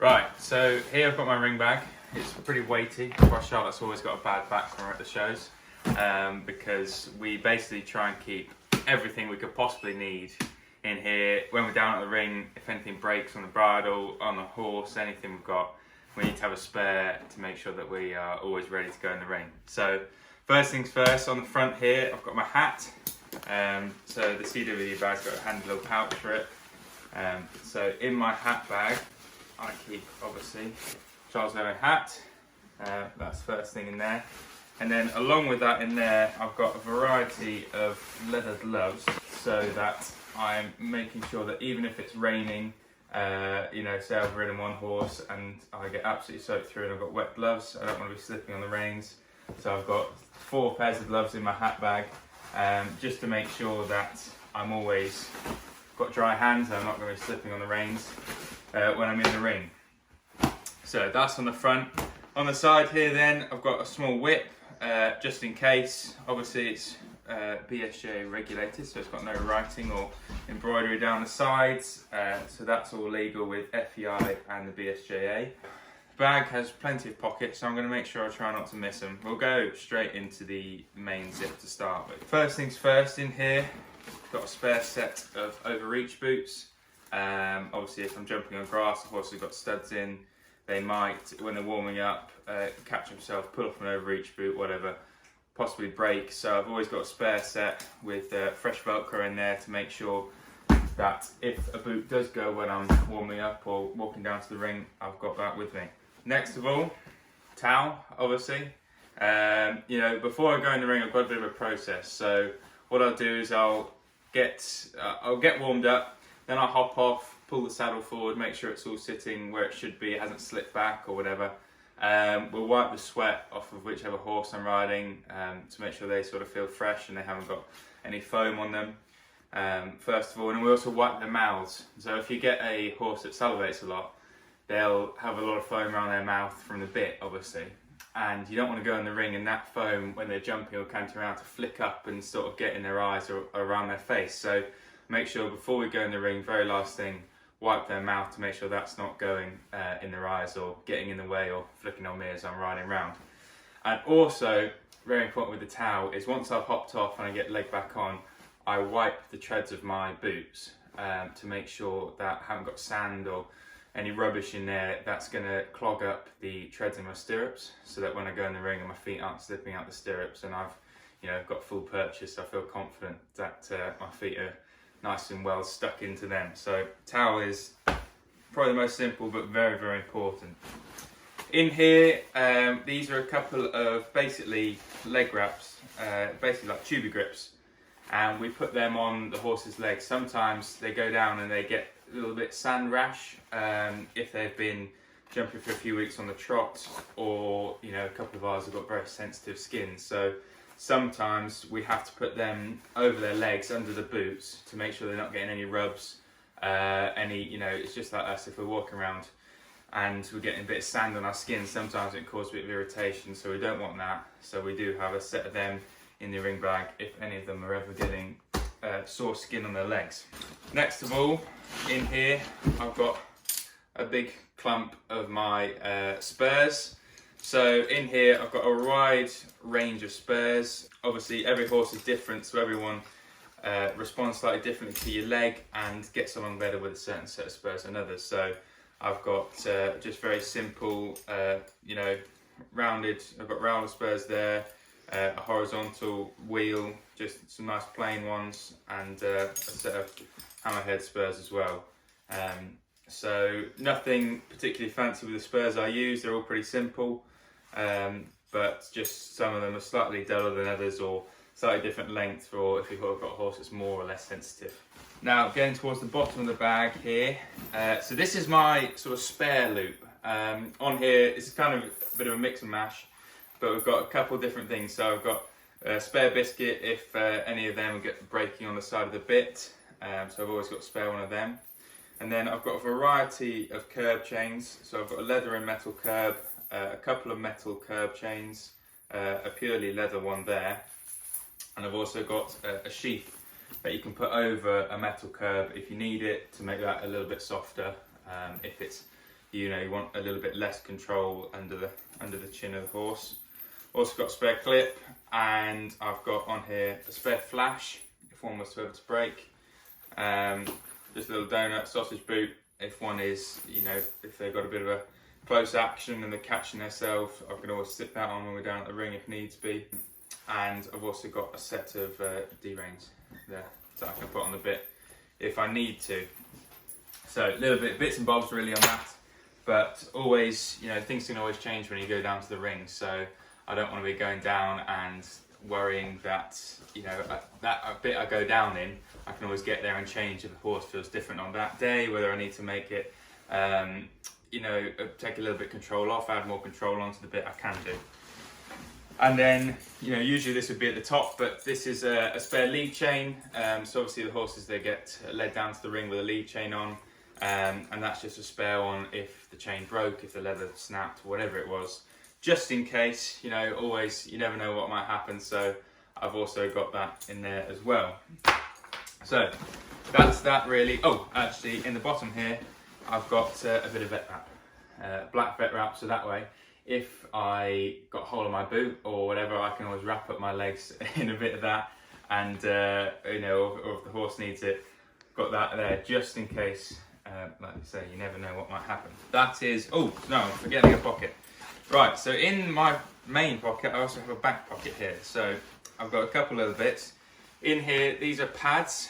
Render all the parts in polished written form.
Right, so here I've got my ring bag. It's pretty weighty. My Charlotte's always got a bad back when we're at the shows because we basically try and keep everything we could possibly need in here. When we're down at the ring, if anything breaks on the bridle, on the horse, anything we've got, we need to have a spare to make sure that we are always ready to go in the ring. So first things first, on the front here, I've got my hat. So the CWD bag's got a handy little pouch for it. So in my hat bag, I keep, obviously, Charles Lewin hat. That's the first thing in there. And then along with that in there, I've got a variety of leather gloves so that I'm making sure that even if it's raining, say I've ridden one horse and I get absolutely soaked through and I've got wet gloves, I don't want to be slipping on the reins. So I've got 4 pairs of gloves in my hat bag just to make sure that I'm always got dry hands and I'm not going to be slipping on the reins when I'm in the ring. So that's on the front. On the side here then, I've got a small whip just in case. Obviously it's BSJ regulated, so it's got no writing or embroidery down the sides, so that's all legal with FEI and the BSJA. The bag has plenty of pockets, so I'm going to make sure I try not to miss them. We'll go straight into the main zip to start with. First things first, in here got a spare set of overreach boots. Obviously if I'm jumping on grass, the horse has got studs in. They might, when they're warming up, catch themselves, pull off an overreach boot, whatever, possibly break. So I've always got a spare set with fresh Velcro in there to make sure that if a boot does go when I'm warming up or walking down to the ring, I've got that with me. Next of all, towel, obviously. Before I go in the ring, I've got a bit of a process. So what I'll do is I'll get warmed up, then I'll hop off, pull the saddle forward, make sure it's all sitting where it should be, it hasn't slipped back or whatever. We'll wipe the sweat off of whichever horse I'm riding to make sure they sort of feel fresh and they haven't got any foam on them, first of all. And we also wipe their mouths. So if you get a horse that salivates a lot, they'll have a lot of foam around their mouth from the bit, obviously. And you don't want to go in the ring and that foam, when they're jumping or canting around, to flick up and sort of get in their eyes or around their face. So make sure before we go in the ring, very last thing, wipe their mouth to make sure that's not going in their eyes or getting in the way or flicking on me as I'm riding around. And also, very important with the towel, is once I've hopped off and I get leg back on, I wipe the treads of my boots to make sure that I haven't got sand or any rubbish in there that's going to clog up the treads in my stirrups, so that when I go in the ring and my feet aren't slipping out the stirrups and I've got full purchase, I feel confident that my feet are nice and well stuck into them. So towel is probably the most simple but very, very important. In here, these are a couple of basically leg wraps, basically like tubi grips, and we put them on the horse's legs. Sometimes they go down and they get a little bit sand rash if they've been jumping for a few weeks on the trot, or a couple of ours have got very sensitive skin. So sometimes we have to put them over their legs under the boots to make sure they're not getting any rubs, it's just like us, if we're walking around and we're getting a bit of sand on our skin, sometimes it causes a bit of irritation, so we don't want that. So we do have a set of them in the ring bag if any of them are ever getting sore skin on their legs. Next of all, in here I've got a big clump of my Spurs. So in here I've got a wide range of Spurs. Obviously every horse is different, so everyone responds slightly differently to your leg and gets along better with a certain set of Spurs than others. So I've got just very simple, rounded, I've got rounded Spurs there, a horizontal wheel, just some nice plain ones, and a set of hammerhead Spurs as well. So nothing particularly fancy with the Spurs I use, they're all pretty simple. But just some of them are slightly duller than others or slightly different length for if you've got a horse that's more or less sensitive. Now getting towards the bottom of the bag here, so this is my sort of spare loop. On here it's kind of a bit of a mix and mash, but we've got a couple of different things. So I've got a spare biscuit if any of them get breaking on the side of the bit, so I've always got a spare one of them. And then I've got a variety of curb chains, so I've got a leather and metal curb, a couple of metal curb chains, a purely leather one there, and I've also got a sheath that you can put over a metal curb if you need it to make that a little bit softer if it's you want a little bit less control under the chin of the horse. Also got a spare clip, and I've got on here a spare flash if one was to ever to break. Just a little donut sausage boot if one is, if they've got a bit of a close action and they're catching themselves, I can always slip that on when we're down at the ring if needs be. And I've also got a set of D-reins there that I can put on the bit if I need to. So a little bit bits and bobs really on that, but always, things can always change when you go down to the ring. So I don't want to be going down and worrying that, that bit I go down in, I can always get there and change if the horse feels different on that day, whether I need to make it, take a little bit of control off, add more control onto the bit, I can do. And then, usually this would be at the top, but this is a spare lead chain. So obviously the horses, they get led down to the ring with a lead chain on, and that's just a spare one if the chain broke, if the leather snapped, whatever it was. Just in case, always, you never know what might happen, so I've also got that in there as well. So that's that really. Oh, actually in the bottom here, I've got a bit of vet wrap, black vet wrap, so that way, if I got a hole in my boot or whatever, I can always wrap up my legs in a bit of that, and or if the horse needs it, got that there just in case. Like I say, you never know what might happen. That is, oh no, I'm forgetting a pocket. Right, so in my main pocket, I also have a back pocket here. So I've got a couple of bits. In here, these are pads.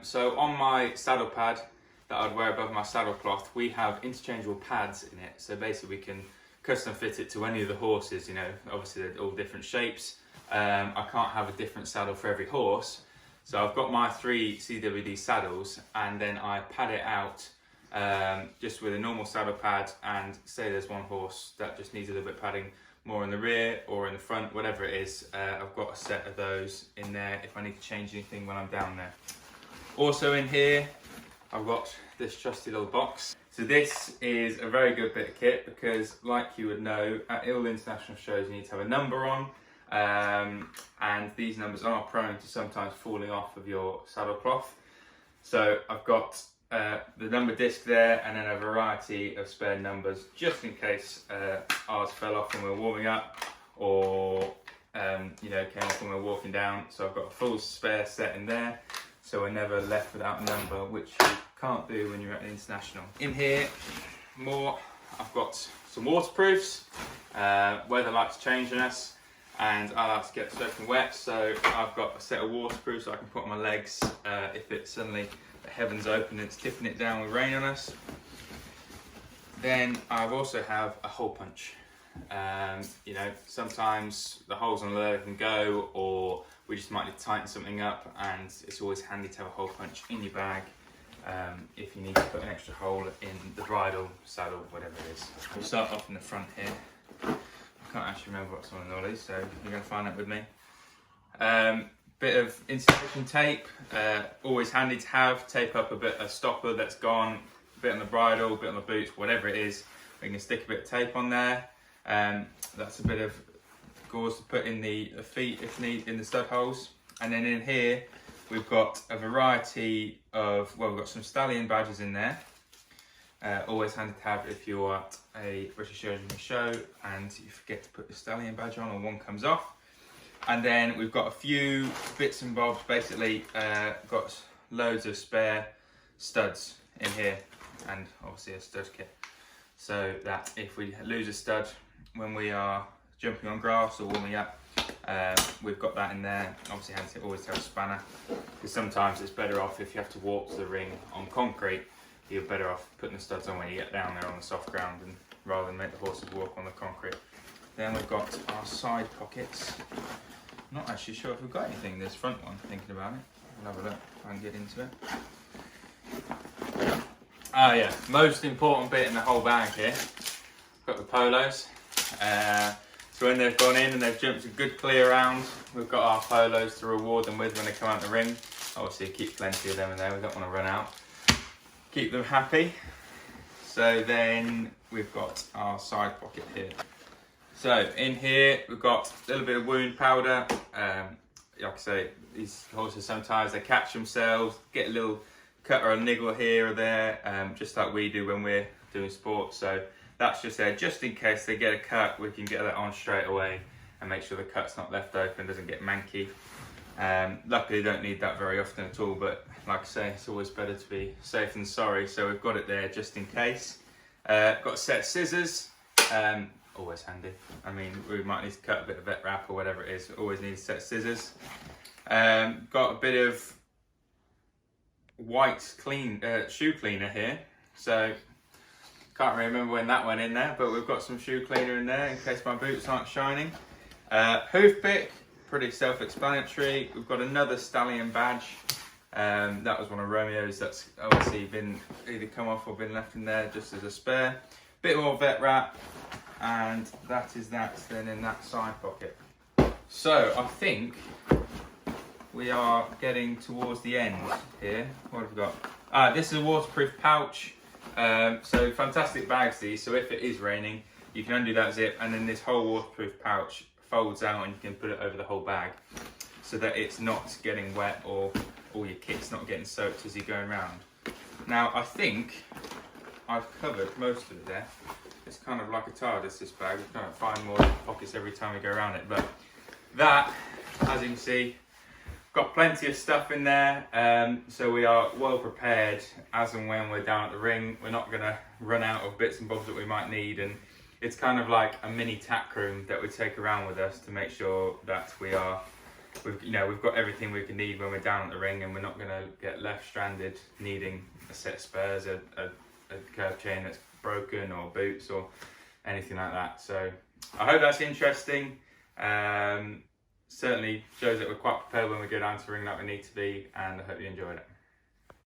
So on my saddle pad that I'd wear above my saddle cloth, we have interchangeable pads in it. So basically we can custom fit it to any of the horses, obviously they're all different shapes. I can't have a different saddle for every horse. So I've got my 3 CWD saddles, and then I pad it out just with a normal saddle pad, and say there's one horse that just needs a little bit of padding more in the rear or in the front, whatever it is, I've got a set of those in there if I need to change anything when I'm down there. Also in here, I've got this trusty little box. So this is a very good bit of kit because, like you would know, at all international shows you need to have a number on, and these numbers are prone to sometimes falling off of your saddle cloth. So I've got the number disc there, and then a variety of spare numbers just in case ours fell off when we were warming up, or came off when we were walking down. So I've got a full spare set in there, so we're never left without a number, which you can't do when you're at an international. In here, I've got some waterproofs. Weather likes changing us, and I like to get soaking wet, so I've got a set of waterproofs I can put on my legs if it suddenly, the heavens open and it's tipping it down with rain on us. Then I also have a hole punch. Sometimes the holes on the leather can go, or we just might need to tighten something up, and it's always handy to have a hole punch in your bag if you need to put an extra hole in the bridle, saddle, whatever it is. We'll start off in the front here. I can't actually remember what's on all these, so you're going to find out with me. Bit of insulation tape, always handy to have. Tape up a stopper that's gone, a bit on the bridle, a bit on the boots, whatever it is. We can stick a bit of tape on there. That's a bit of gauze to put in the feet if need, in the stud holes. And then in here, we've got a variety of, we've got some stallion badges in there. Always handy to have if you're at a British Yeomanry show and you forget to put the stallion badge on or one comes off. And then we've got a few bits and bobs, basically got loads of spare studs in here, and obviously a stud kit. So that if we lose a stud when we are jumping on grass or warming up, we've got that in there. Obviously handy to always have a spanner, because sometimes it's better off if you have to walk to the ring on concrete, you're better off putting the studs on when you get down there on the soft ground, and rather than make the horses walk on the concrete. Then we've got our side pockets. I'm not actually sure if we've got anything in this front one, thinking about it. I'll have a look, try and get into it. Ah yeah, most important bit in the whole bag here. Got the polos. So when they've gone in and they've jumped a good clear round, we've got our polos to reward them with when they come out the ring. Obviously keep plenty of them in there, we don't want to run out. Keep them happy. So then we've got our side pocket here. So in here we've got a little bit of wound powder. Like I say, these horses sometimes they catch themselves, get a little cut or a niggle here or there, just like we do when we're doing sports. So that's just there, just in case they get a cut, we can get that on straight away and make sure the cut's not left open, doesn't get manky. Luckily, you don't need that very often at all, but like I say, it's always better to be safe than sorry. So we've got it there just in case. Got a set of scissors, always handy. I mean, we might need to cut a bit of vet wrap or whatever it is. Always need a set of scissors. Got a bit of white shoe cleaner here. So can't really remember when that went in there, but we've got some shoe cleaner in there in case my boots aren't shining. Hoof pick, pretty self-explanatory. We've got another stallion badge. That was one of Romeo's that's obviously been either come off or been left in there just as a spare. Bit more vet wrap, and that is that then in that side pocket. So I think we are getting towards the end here. What have we got? This is a waterproof pouch. So fantastic bags these, so if it is raining, you can undo that zip, and then this whole waterproof pouch folds out and you can put it over the whole bag so that it's not getting wet or all your kit's not getting soaked as you're going around. Now I think I've covered most of it there. It's kind of like a TARDIS, this bag. We kind of find more pockets every time we go around it, but that, as you can see, got plenty of stuff in there, so we are well prepared as and when we're down at the ring. We're not going to run out of bits and bobs that we might need, and it's kind of like a mini tack room that we take around with us to make sure that we've got everything we can need when we're down at the ring, and we're not going to get left stranded needing a set of spurs, a curve chain that's broken, or boots or anything like that. So I hope that's interesting. Certainly shows that we're quite prepared when we go down to the ring like we need to be, and I hope you enjoyed it.